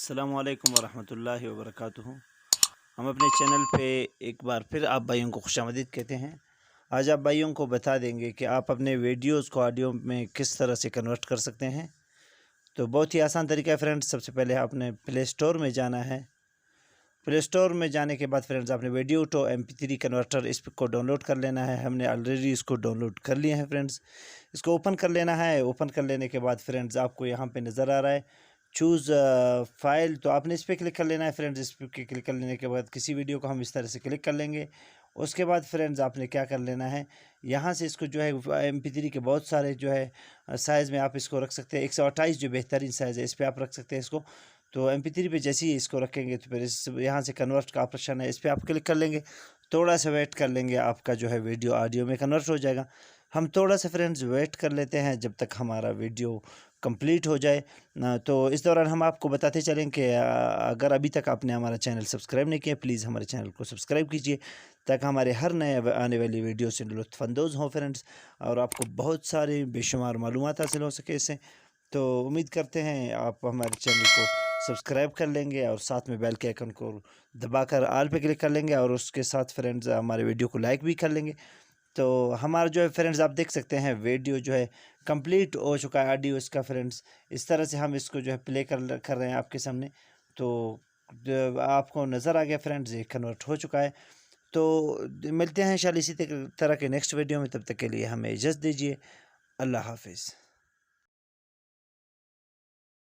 अस्सलामु अलैकुम वरहमतुल्लाहि वबरकातुहू। हम अपने चैनल पे एक बार फिर आप भाइयों को खुशामदीद कहते हैं। आज आप भाइयों को बता देंगे कि आप अपने वीडियोस को ऑडियो में किस तरह से कन्वर्ट कर सकते हैं। तो बहुत ही आसान तरीका है फ्रेंड्स। सबसे पहले आपने प्ले स्टोर में जाना है। प्ले स्टोर में जाने के बाद फ्रेंड्स आपने वीडियो टू MP3 कन्वर्टर इसको डाउनलोड कर लेना है। हमने ऑलरेडी इसको डाउनलोड कर लिया है फ्रेंड्स। इसको ओपन कर लेना है। ओपन कर लेने के बाद फ्रेंड्स आपको यहाँ पे नज़र आ रहा है चूज़ फाइल, तो आपने इस पर क्लिक कर लेना है फ्रेंड्स। इस पर क्लिक कर लेने के बाद किसी वीडियो को हम इस तरह से क्लिक कर लेंगे। उसके बाद फ्रेंड्स आपने क्या कर लेना है, यहाँ से इसको जो है MP3 के बहुत सारे जो है साइज़ में आप इसको रख सकते हैं। 128 जो बेहतरीन साइज़ है इस पर आप रख सकते हैं इसको। तो MP3 पे जैसे ही इसको रखेंगे तो फिर इस यहाँ से कन्वर्ट का ऑप्शन है, इस पर आप क्लिक कर लेंगे। थोड़ा सा वेट कर लेंगे, आपका जो है वीडियो ऑडियो में कन्वर्ट हो जाएगा। हम थोड़ा सा फ्रेंड्स वेट कर लेते हैं जब तक हमारा वीडियो कंप्लीट हो जाए तो इस दौरान हम आपको बताते चलें कि अगर अभी तक आपने हमारा चैनल सब्सक्राइब नहीं किया, प्लीज़ हमारे चैनल को सब्सक्राइब कीजिए ताकि हमारे हर नए आने वाली वीडियो से लुत्फ़अंदोज़ हों फ्रेंड्स, और आपको बहुत सारी बेशुमार मालूमात हासिल हो सके इससे। तो उम्मीद करते हैं आप हमारे चैनल को सब्सक्राइब कर लेंगे और साथ में बेल के आइकन को दबाकर ऑल पे क्लिक कर लेंगे, और उसके साथ फ्रेंड्स हमारे वीडियो को लाइक भी कर लेंगे। तो हमारा जो है फ्रेंड्स आप देख सकते हैं वीडियो जो है कंप्लीट हो चुका है ऑडियो इसका फ्रेंड्स। इस तरह से हम इसको जो है प्ले कर रहे हैं आपके सामने। तो आपको नज़र आ गया फ्रेंड्स ये कन्वर्ट हो चुका है। तो मिलते हैं इंशाल्लाह इसी तरह के नेक्स्ट वीडियो में। तब तक के लिए हमें इजाज़त दीजिए। अल्लाह हाफिज़।